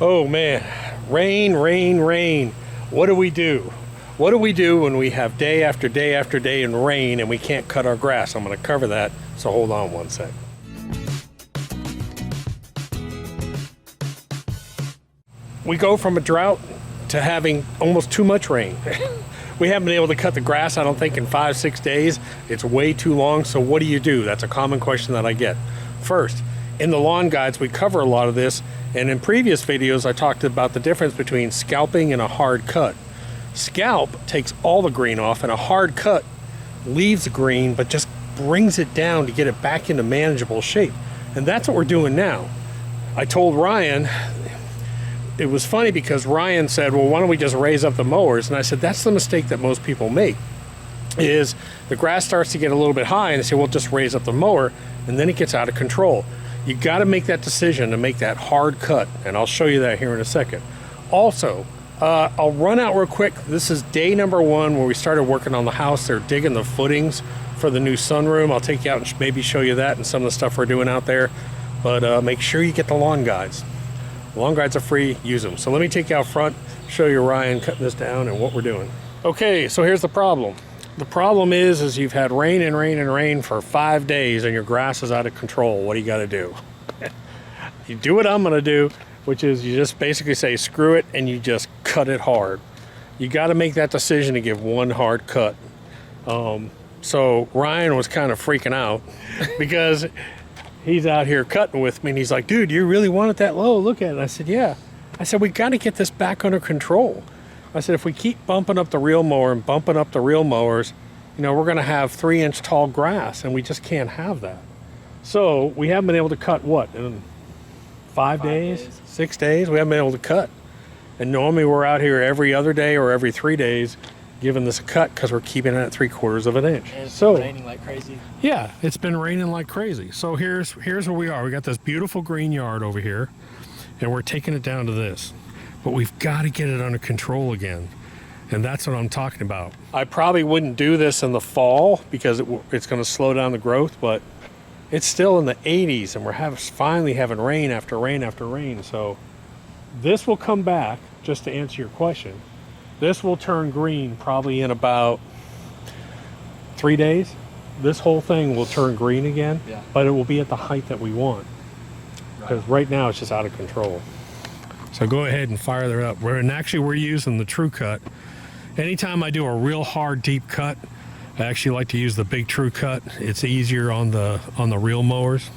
Oh man, rain, rain, rain. What do we do? What do we do when we have day after day after day in rain and we can't cut our grass? I'm going to cover that, so hold on one sec. We go from a drought to having almost too much rain. We haven't been able to cut the grass, I don't think, in 5-6 days. It's way too long, so what do? That's a common question that I get. First, in the lawn guides, we cover a lot of this, and in previous videos, I talked about the difference between scalping and a hard cut. Scalp takes all the green off, and a hard cut leaves the green, but just brings it down to get it back into manageable shape. And that's what we're doing now. I told Ryan, it was funny because Ryan said, well, why don't we just raise up the mowers? And I said, that's the mistake that most people make, is the grass starts to get a little bit high, and they say, well, just raise up the mower, and then it gets out of control. You got to make that decision to make that hard cut, and I'll show you that here in a second. Also, I'll run out real quick. This is day number 1 where we started working on the house. They're digging the footings for the new sunroom. I'll take you out and maybe show you that and some of the stuff we're doing out there. But make sure you get the lawn guides. Lawn guides are free, use them. So let me take you out front, show you Ryan cutting this down and what we're doing. Okay, so here's the problem. The problem is you've had rain and rain and rain for 5 days and your grass is out of control. What do you got to do? You do what I'm going to do, which is you just basically say screw it and you just cut it hard. You got to make that decision to give one hard cut. So Ryan was kind of freaking out because he's out here cutting with me and he's like, dude, you really want it that low? Look at it. And I said, yeah. I said, we got to get this back under control. I said, if we keep bumping up the reel mower and bumping up the reel mowers, you know, we're going to have 3-inch tall grass, and we just can't have that. So we haven't been able to cut what, in 5 days, 6 days? We haven't been able to cut. And normally we're out here every other day or every 3 days giving this a cut because we're keeping it at 3/4 of an inch. And it's been raining like crazy. Yeah, it's been raining like crazy. So here's where we are. We got this beautiful green yard over here, and we're taking it down to this. But we've got to get it under control again. And that's what I'm talking about. I probably wouldn't do this in the fall because it's going to slow down the growth, but it's still in the 80s and we're finally having rain after rain after rain. So this will come back, just to answer your question. This will turn green probably in about 3 days. This whole thing will turn green again, yeah. But it will be at the height that we want. Because right now it's just out of control. So go ahead and fire that up. We're using the True Cut. Anytime I do a real hard deep cut, I actually like to use the big True Cut. It's easier on the reel mowers.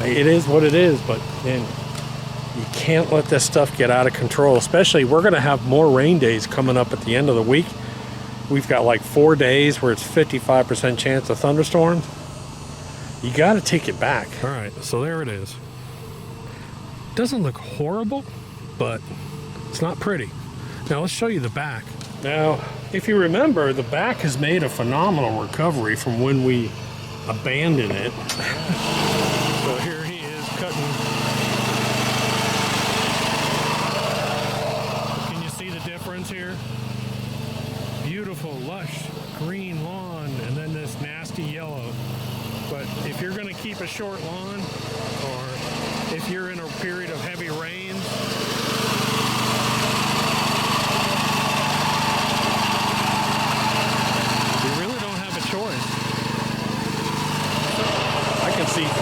It is what it is, but man, you can't let this stuff get out of control. Especially, we're going to have more rain days coming up at the end of the week. We've got like 4 days where it's 55% chance of thunderstorms. You got to take it back. All right, so there it is. Doesn't look horrible, but it's not pretty. Now let's show you the back. Now, if you remember, the back has made a phenomenal recovery from when we abandoned it. So here he is cutting. Can you see the difference here? Beautiful, lush, green lawn, and then this nasty yellow. But if you're going to keep a short lawn, or if you're in a period of heavy rains, you really don't have a choice.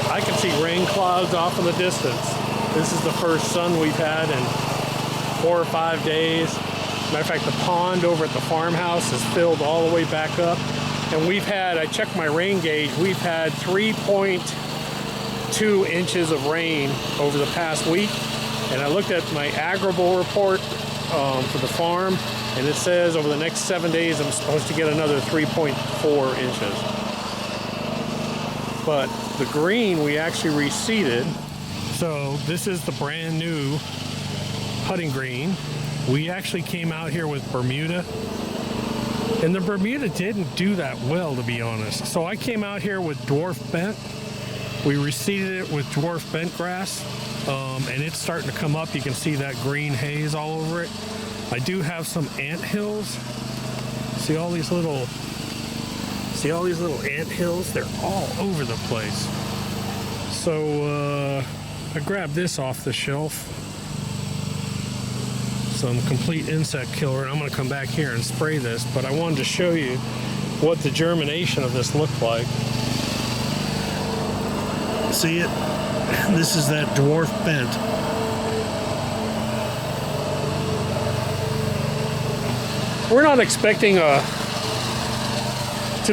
I can see rain clouds off in the distance. This is the first sun we've had in 4 or 5 days. Matter of fact, the pond over at the farmhouse is filled all the way back up. And we've had, I checked my rain gauge, we've had 3.2 inches of rain over the past week. And I looked at my Agrible report, for the farm, and it says over the next 7 days I'm supposed to get another 3.4 inches. But the green we actually reseeded. So this is the brand new putting green. We actually came out here with Bermuda, and the Bermuda didn't do that well, to be honest. So I came out here with dwarf bent. We reseeded it with dwarf bent grass, and it's starting to come up. You can see that green haze all over it. I do have some ant hills. See all these little ant hills? They're all over the place. So I grabbed this off the shelf. Some complete insect killer, and I'm going to come back here and spray this, but I wanted to show you what the germination of this looked like. See it? This is that dwarf bent. We're not expecting to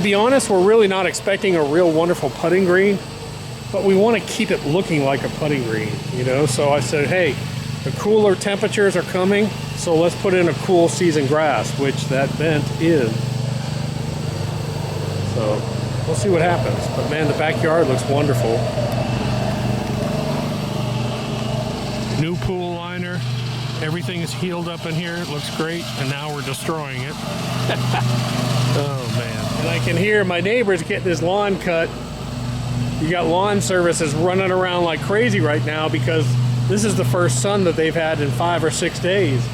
be honest, we're really not expecting a real wonderful putting green, but we want to keep it looking like a putting green, you know? So I said, hey, the cooler temperatures are coming, so let's put in a cool season grass, which that bent is. So we'll see what happens. But man, the backyard looks wonderful. New pool liner. Everything is healed up in here. It looks great, and now we're destroying it. Oh man. And I can hear my neighbors getting his lawn cut. You got lawn services running around like crazy right now because this is the first sun that they've had in 5 or 6 days.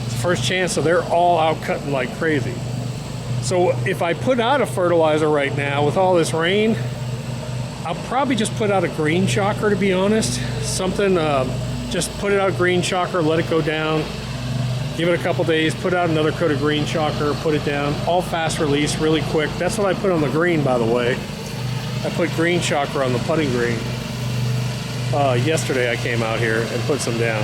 It's the first chance, so they're all out cutting like crazy. So if I put out a fertilizer right now with all this rain, I'll probably just put out a green shocker, to be honest. Something, just put it out green shocker, let it go down, give it a couple days, put out another coat of green shocker, put it down, all fast release, really quick. That's what I put on the green, by the way. I put green shocker on the putting green. Yesterday I came out here and put some down.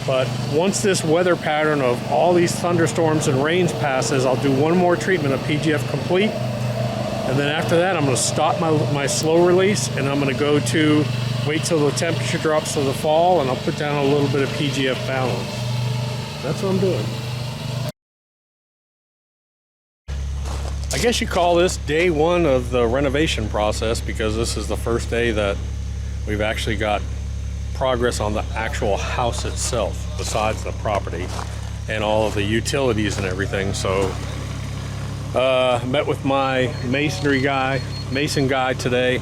But once this weather pattern of all these thunderstorms and rains passes, I'll do one more treatment of PGF Complete. And then after that, I'm going to stop my slow release, and I'm going to go to wait till the temperature drops to the fall, and I'll put down a little bit of PGF Balance. That's what I'm doing. I guess you call this day one of the renovation process, because this is the first day that we've actually got progress on the actual house itself, besides the property and all of the utilities and everything. So met with my mason guy today.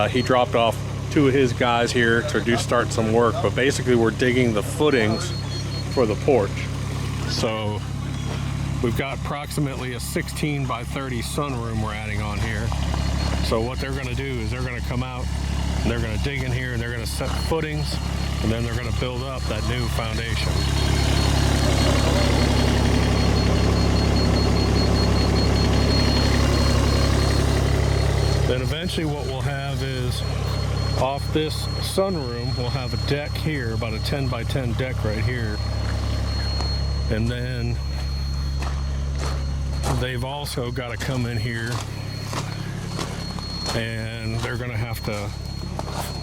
He dropped off 2 of his guys here to start some work, but basically we're digging the footings for the porch. So we've got approximately a 16 by 30 sunroom we're adding on here. So what they're going to do is they're going to come out and they're going to dig in here and they're going to set footings, and then they're going to build up that new foundation. Then eventually what we'll have is, off this sunroom, we'll have a deck here, about a 10 by 10 deck right here. And then they've also got to come in here and they're going to have to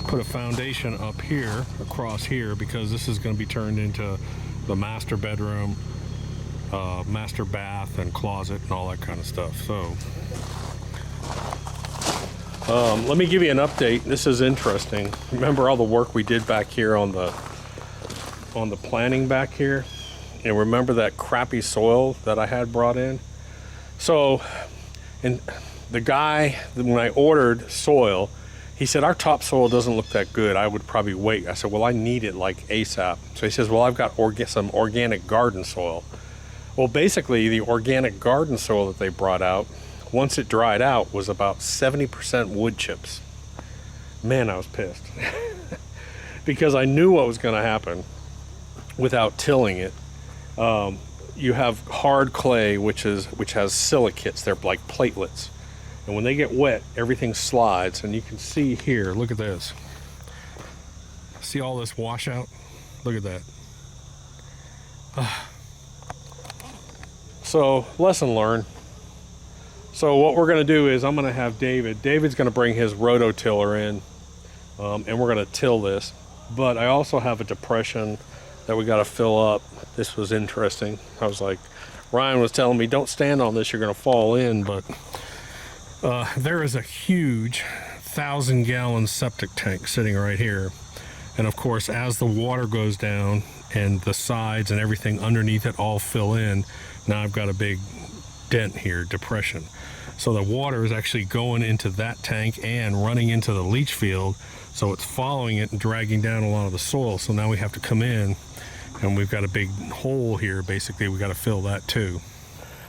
put a foundation up here, across here, because this is going to be turned into the master bedroom, master bath and closet and all that kind of stuff. So let me give you an update. This is interesting. Remember all the work we did back here on the planting back here? And remember that crappy soil that I had brought in? So, and the guy, when I ordered soil, he said, our topsoil doesn't look that good. I would probably wait. I said, well, I need it like ASAP. So he says, well, I've got some organic garden soil. Well, basically, the organic garden soil that they brought out, once it dried out, was about 70% wood chips. Man, I was pissed. Because I knew what was going to happen without tilling it. You have hard clay, which has silicates. They're like platelets. And when they get wet, everything slides. And you can see here, look at this. See all this washout? Look at that. So, lesson learned. So what we're going to do is I'm going to have David's going to bring his rototiller in, and we're going to till this. But I also have a depression that we got to fill up. This was interesting. I was like, Ryan was telling me, don't stand on this, you're going to fall in. But there is a huge 1,000-gallon septic tank sitting right here. And of course, as the water goes down and the sides and everything underneath it all fill in, now I've got a big dent here, depression. So the water is actually going into that tank and running into the leach field. So it's following it and dragging down a lot of the soil. So now we have to come in and we've got a big hole here. Basically, we got to fill that too.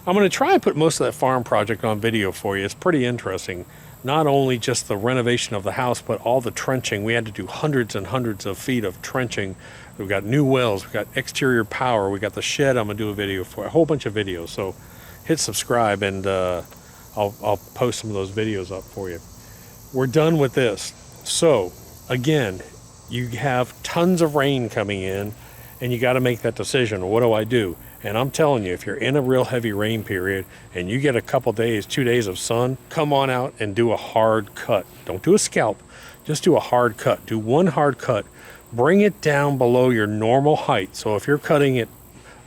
I'm going to try and put most of that farm project on video for you. It's pretty interesting. Not only just the renovation of the house, but all the trenching. We had to do hundreds and hundreds of feet of trenching. We've got new wells, we've got exterior power, we got the shed I'm gonna do a video for, a whole bunch of videos. So hit subscribe and I'll post some of those videos up for you. We're done with this. So again, you have tons of rain coming in and you gotta make that decision. What do I do? And I'm telling you, if you're in a real heavy rain period and you get a couple days, 2 days of sun, come on out and do a hard cut. Don't do a scalp, just do a hard cut. Do one hard cut, bring it down below your normal height. So if you're cutting it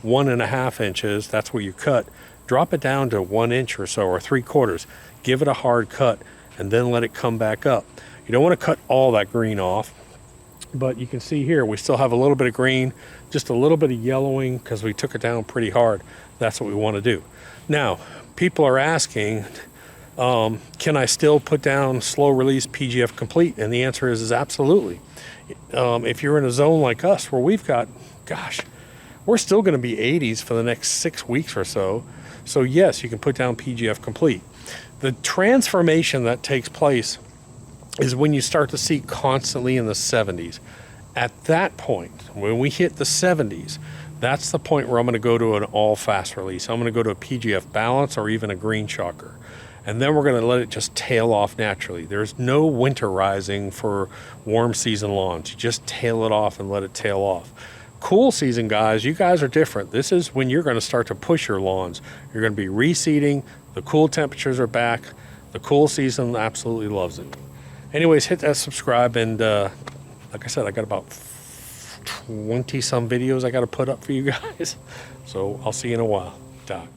1.5 inches, that's where you cut. Drop it down to 1 inch or so, or 3/4. Give it a hard cut and then let it come back up. You don't want to cut all that green off. But you can see here, we still have a little bit of green, just a little bit of yellowing because we took it down pretty hard. That's what we want to do. Now, people are asking, can I still put down slow release PGF complete? And the answer is absolutely. If you're in a zone like us where we've got, gosh, we're still going to be 80s for the next 6 weeks or so. So yes, you can put down PGF complete. The transformation that takes place is when you start to see constantly in the 70s. At that point, when we hit the 70s, that's the point where I'm going to go to an all fast release. I'm going to go to a PGF balance or even a green shocker. And then we're going to let it just tail off naturally. There's no winterizing for warm season lawns. You just tail it off and let it tail off. Cool season guys, you guys are different. This is when you're going to start to push your lawns. You're going to be reseeding. The cool temperatures are back. The cool season absolutely loves it. Anyways, hit that subscribe, and like I said, I got about 20 some videos I got to put up for you guys. So I'll see you in a while. Doc.